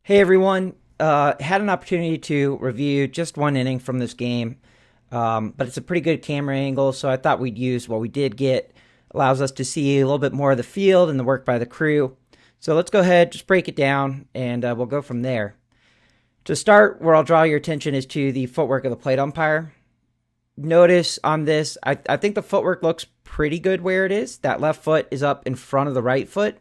Hey everyone, had an opportunity to review just one inning from this game, but it's a pretty good camera angle, so I thought we'd use what we did get. Allows us to see a little bit more of the field and the work by the crew. So let's go ahead, just break it down, and we'll go from there. To start, where I'll draw your attention is to the footwork of the plate umpire. Notice on this, I think the footwork looks pretty good where it is. That left foot is up in front of the right foot,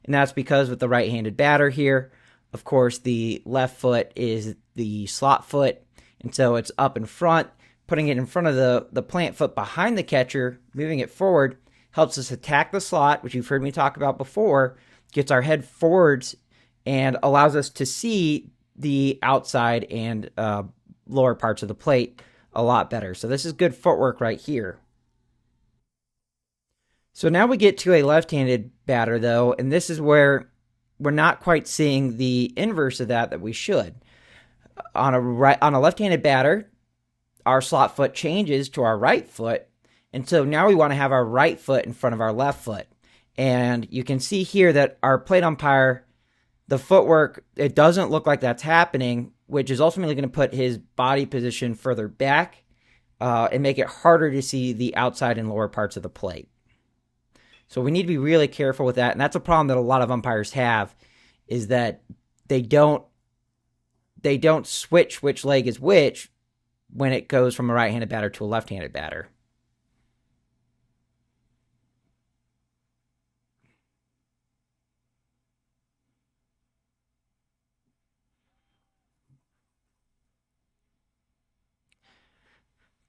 and that's because with the right-handed batter here, of course, the left foot is the slot foot, and so it's up in front. Putting it in front of the plant foot behind the catcher, moving it forward, helps us attack the slot, which you've heard me talk about before, gets our head forwards, and allows us to see the outside and lower parts of the plate a lot better. So this is good footwork right here. So now we get to a left-handed batter, though, and this is where we're not quite seeing the inverse of that we should. On a left-handed batter, our slot foot changes to our right foot, and so now we want to have our right foot in front of our left foot. And you can see here that our plate umpire, the footwork, it doesn't look like that's happening, which is ultimately going to put his body position further back and make it harder to see the outside and lower parts of the plate. So we need to be really careful with that, and that's a problem that a lot of umpires have, is that they don't switch which leg is which when it goes from a right-handed batter to a left-handed batter.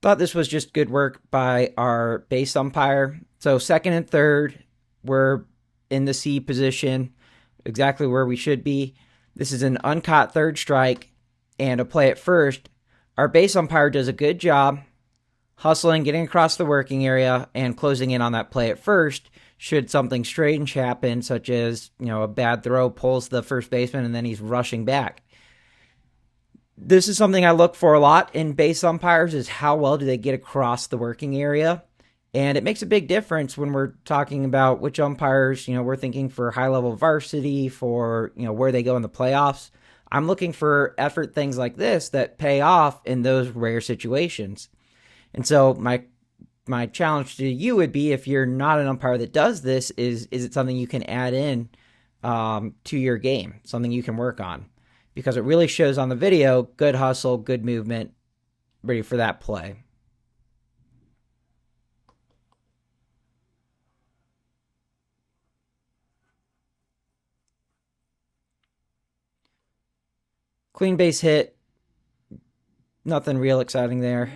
Thought this was just good work by our base umpire. So second and third, we're in the C position, exactly where we should be. This is an uncaught third strike and a play at first. Our base umpire does a good job hustling, getting across the working area, and closing in on that play at first should something strange happen, such as, a bad throw pulls the first baseman and then he's rushing back. This is something I look for a lot in base umpires, is how well do they get across the working area. And it makes a big difference when we're talking about which umpires, we're thinking for high-level varsity, for, where they go in the playoffs. I'm looking for effort things like this that pay off in those rare situations. And so my challenge to you would be, if you're not an umpire that does this, is it something you can add in to your game, something you can work on? Because it really shows on the video, good hustle, good movement, ready for that play. Clean base hit, nothing real exciting there.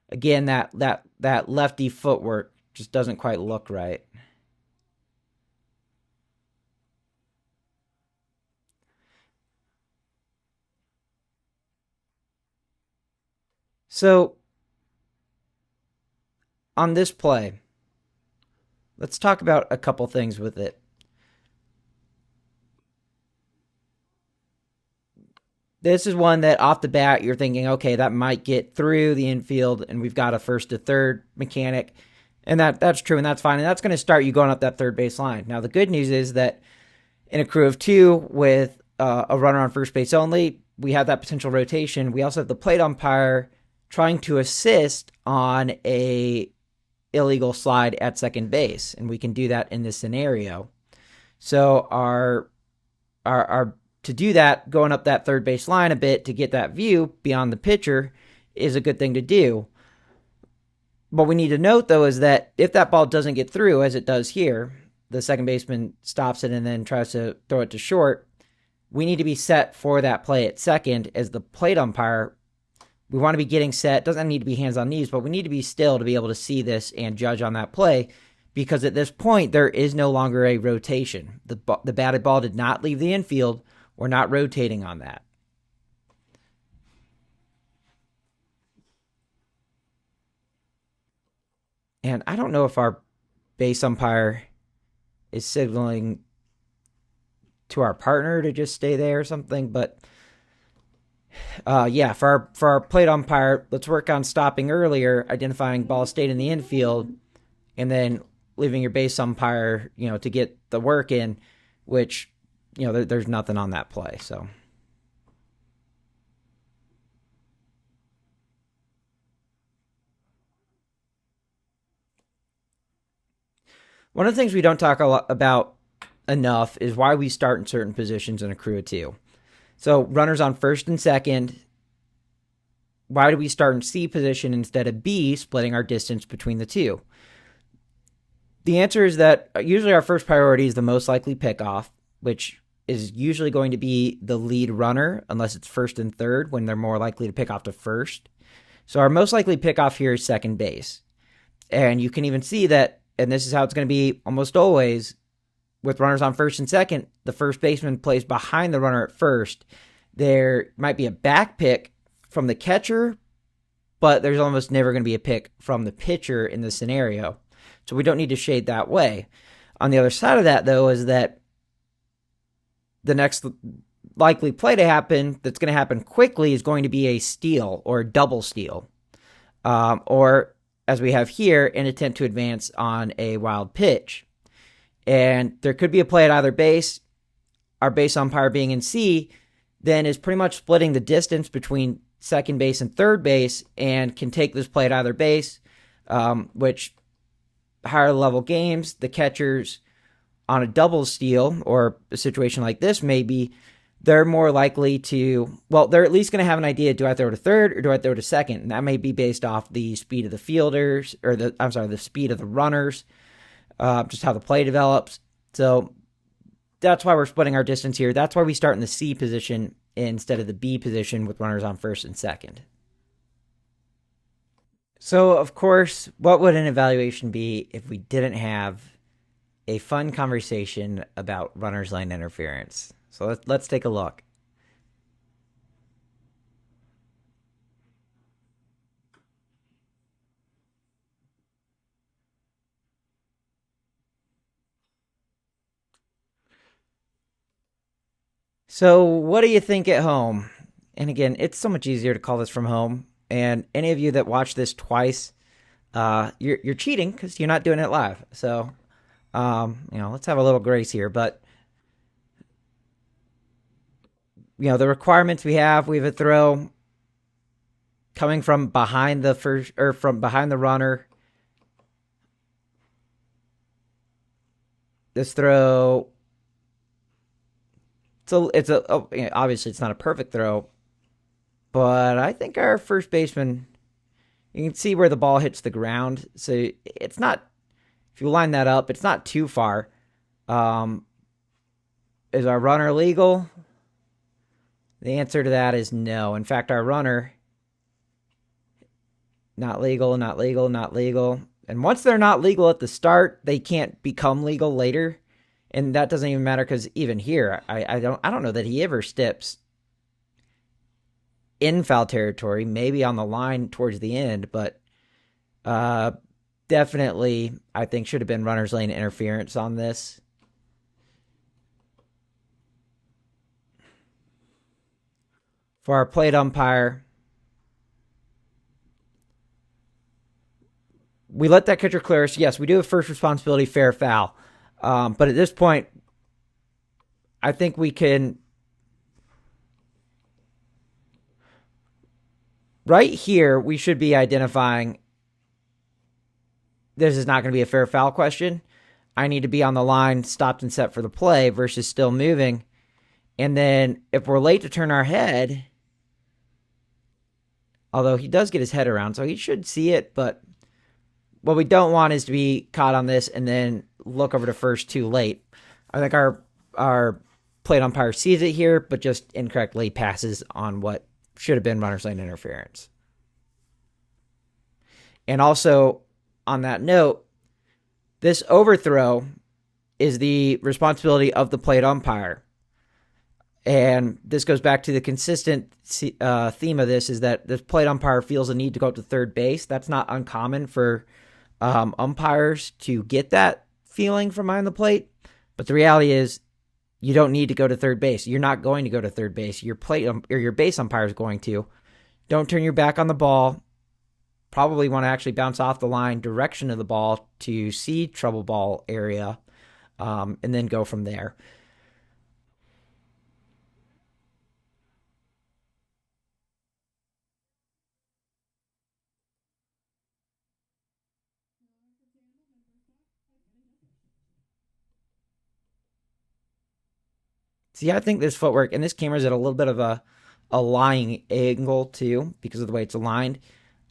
Again, that lefty footwork just doesn't quite look right. So on this play, let's talk about a couple things with it. This is one that off the bat you're thinking, okay, that might get through the infield, and we've got a first to third mechanic, and that's true, and that's fine, and that's going to start you going up that third base line. Now the good news is that in a crew of two with a runner on first base only, we have that potential rotation. We also have the plate umpire trying to assist on a illegal slide at second base, and we can do that in this scenario. So our to do that, going up that third base line a bit to get that view beyond the pitcher is a good thing to do. What we need to note, though, is that if that ball doesn't get through, as it does here, the second baseman stops it and then tries to throw it to short, we need to be set for that play at second as the plate umpire. We want to be getting set. Doesn't need to be hands on knees, but we need to be still to be able to see this and judge on that play, because at this point, there is no longer a rotation. The batted ball did not leave the infield. We're not rotating on that. And I don't know if our base umpire is signaling to our partner to just stay there or something, but yeah, for our plate umpire, let's work on stopping earlier, identifying ball stayed in the infield, and then leaving your base umpire, to get the work in, which, there's nothing on that play. So one of the things we don't talk a lot about enough is why we start in certain positions and accrue a two. So runners on first and second, why do we start in C position instead of B, splitting our distance between the two? The answer is that usually our first priority is the most likely pickoff, which is usually going to be the lead runner, unless it's first and third, when they're more likely to pick off to first. So our most likely pickoff here is second base. And you can even see that, and this is how it's going to be almost always, with runners on first and second, the first baseman plays behind the runner at first. There might be a back pick from the catcher, but there's almost never going to be a pick from the pitcher in this scenario. So we don't need to shade that way. On the other side of that, though, is that the next likely play to happen that's going to happen quickly is going to be a steal or a double steal. Or, as we have here, an attempt to advance on a wild pitch. And there could be a play at either base. Our base umpire being in C then is pretty much splitting the distance between second base and third base and can take this play at either base, which higher level games, the catchers on a double steal or a situation like this, maybe they're more likely to, they're at least going to have an idea, do I throw to third or do I throw to second? And that may be based off the speed of the fielders or the speed of the runners, just how the play develops. So that's why we're splitting our distance here. That's why we start in the C position instead of the B position with runners on first and second. So, of course, what would an evaluation be if we didn't have a fun conversation about runners lane interference? So let's take a look. So what do you think at home? And again, it's so much easier to call this from home. And any of you that watch this twice, you're cheating because you're not doing it live. So, let's have a little grace here. But, the requirements we have a throw coming from behind the first or from behind the runner. This throw, obviously it's not a perfect throw, but I think our first baseman, you can see where the ball hits the ground. So it's not, if you line that up, it's not too far. Is our runner legal? The answer to that is no. In fact, our runner, not legal, not legal, not legal. And once they're not legal at the start, they can't become legal later. And that doesn't even matter because even here, I don't know that he ever steps in foul territory, maybe on the line towards the end, but definitely I think should have been runner's lane interference on this. For our plate umpire, we let that catcher clear us. Yes, we do have first responsibility, fair foul. But at this point, I think we can, right here, we should be identifying this is not going to be a fair foul question. I need to be on the line, stopped and set for the play versus still moving. And then if we're late to turn our head, although he does get his head around, so he should see it, but what we don't want is to be caught on this and then look over to first too late. I think our plate umpire sees it here, but just incorrectly passes on what should have been runner's lane interference. And also, on that note, this overthrow is the responsibility of the plate umpire. And this goes back to the consistent theme of this, is that the plate umpire feels a need to go up to third base. That's not uncommon for umpires to get that feeling from behind the plate. But the reality is you don't need to go to third base. You're not going to go to third base. Your plate or your base umpire is going to. Don't turn your back on the ball. probably want to actually bounce off the line direction of the ball to see trouble ball area, and then go from there. See, I think this footwork, and this camera's at a little bit of a lying angle too, because of the way it's aligned.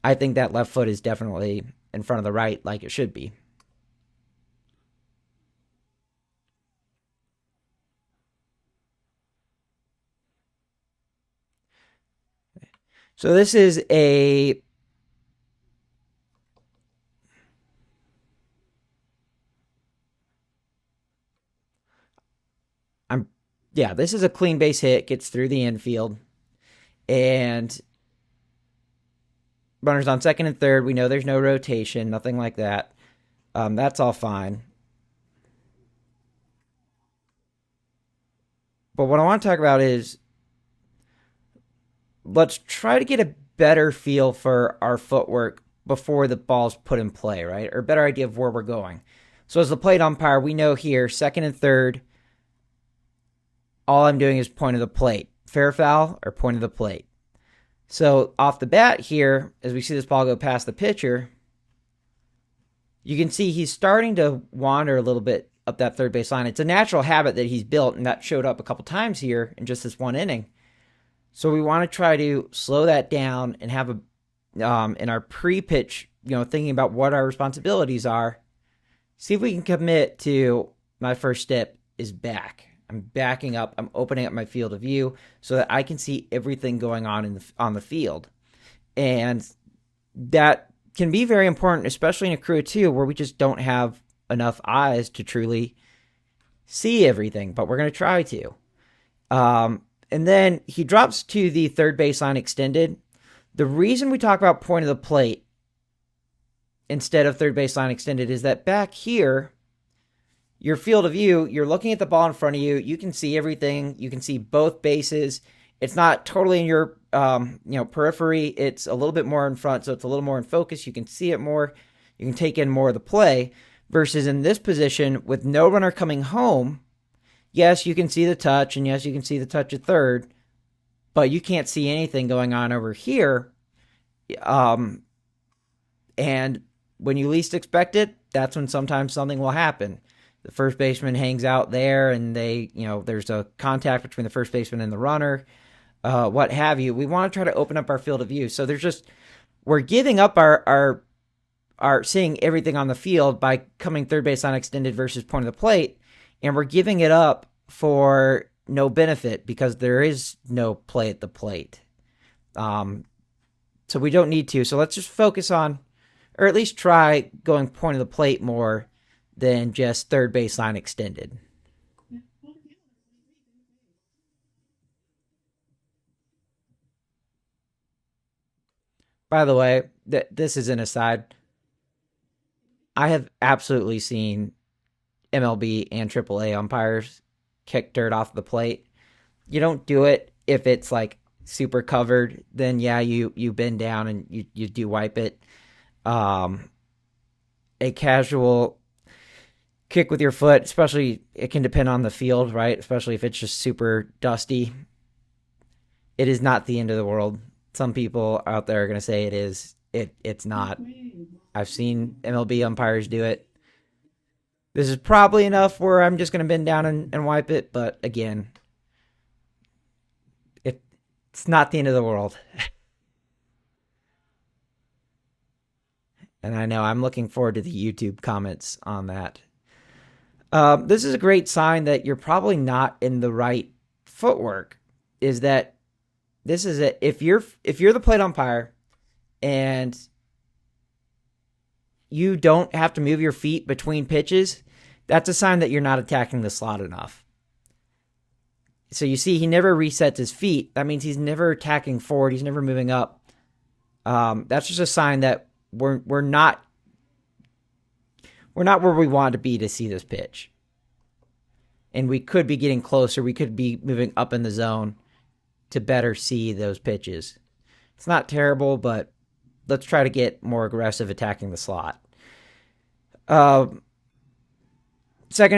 I think that left foot is definitely in front of the right, like it should be. So this is a I'm yeah, this is a clean base hit, gets through the infield, and runners on second and third. We know there's no rotation, nothing like that. That's all fine. But what I want to talk about is let's try to get a better feel for our footwork before the ball's put in play, right? Or a better idea of where we're going. So as the plate umpire, we know here, second and third, all I'm doing is point of the plate. Fair foul or point of the plate. So off the bat here, as we see this ball go past the pitcher, you can see he's starting to wander a little bit up that third base line. It's a natural habit that he's built, and that showed up a couple times here in just this one inning. So we want to try to slow that down and have in our pre-pitch, thinking about what our responsibilities are, see if we can commit to my first step is back. I'm backing up. I'm opening up my field of view so that I can see everything going on on the field. And that can be very important, especially in a crew of two where we just don't have enough eyes to truly see everything, but we're going to try to. And then he drops to the third baseline extended. The reason we talk about point of the plate instead of third baseline extended is that back here, your field of view, you're looking at the ball in front of you. You can see everything. You can see both bases. It's not totally in your periphery. It's a little bit more in front, so it's a little more in focus. You can see it more. You can take in more of the play. Versus in this position, with no runner coming home, yes, you can see the touch, and yes, you can see the touch at third, but you can't see anything going on over here. And when you least expect it, that's when sometimes something will happen. The first baseman hangs out there, and there's a contact between the first baseman and the runner, what have you. We want to try to open up our field of view. So we're giving up our seeing everything on the field by coming third baseline extended versus point of the plate, and we're giving it up for no benefit because there is no play at the plate. So we don't need to. So let's just focus on, or at least try going point of the plate more than just third baseline extended. By the way, this is an aside. I have absolutely seen MLB and AAA umpires kick dirt off the plate. You don't do it if it's like super covered. Then yeah, you bend down and you do wipe it. A casual kick with your foot, especially, it can depend on the field, right? Especially if it's just super dusty. It is not the end of the world. Some people out there are going to say it is. It's not. I've seen MLB umpires do it. This is probably enough where I'm just going to bend down and wipe it. But again, it's not the end of the world. And I know I'm looking forward to the YouTube comments on that. This is a great sign that you're probably not in the right footwork. Is that this is it? If you're the plate umpire and you don't have to move your feet between pitches, that's a sign that you're not attacking the slot enough. So you see, he never resets his feet. That means he's never attacking forward. He's never moving up. That's just a sign that we're not where we want to be to see this pitch. And we could be getting closer. We could be moving up in the zone to better see those pitches. It's not terrible, but let's try to get more aggressive attacking the slot. Second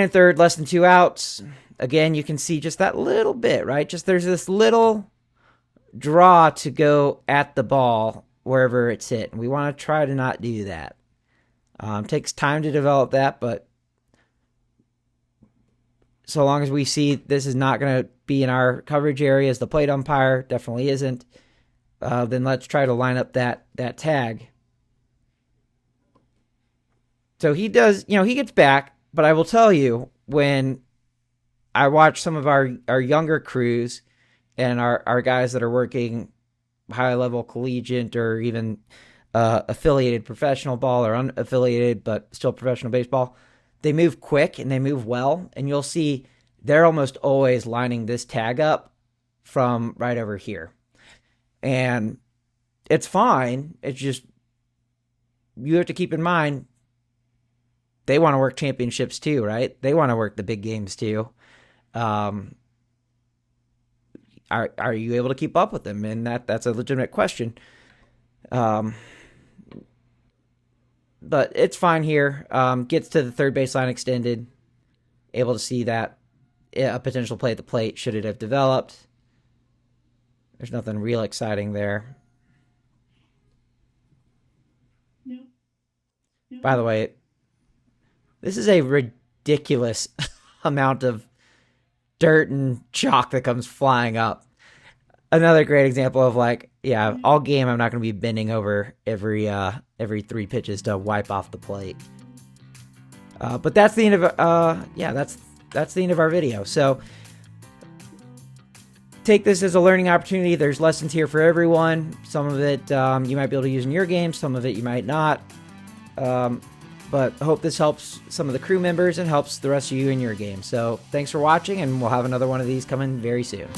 and third, less than 2 outs. Again, you can see just that little bit, right? Just there's this little draw to go at the ball wherever it's hit. And we want to try to not do that. Takes time to develop that, but so long as we see this is not going to be in our coverage area as the plate umpire, definitely isn't, then let's try to line up that tag. So he does, he gets back, but I will tell you, when I watch some of our younger crews and our guys that are working high-level collegiate or even affiliated professional ball or unaffiliated but still professional baseball, they move quick and they move well, and you'll see they're almost always lining this tag up from right over here. And it's fine. It's just you have to keep in mind they want to work championships too, right? They want to work the big games too. Are you able to keep up with them? And that's a legitimate question. But it's fine here. Gets to the third baseline extended. Able to see that a potential play at the plate should it have developed. There's nothing real exciting there. No. By the way, this is a ridiculous amount of dirt and chalk that comes flying up. Another great example of all game I'm not going to be bending over every 3 pitches to wipe off the plate. But that's the end of that's the end of our video. So take this as a learning opportunity. There's lessons here for everyone. Some of it you might be able to use in your game. Some of it you might not. But I hope this helps some of the crew members and helps the rest of you in your game. So thanks for watching, and we'll have another one of these coming very soon.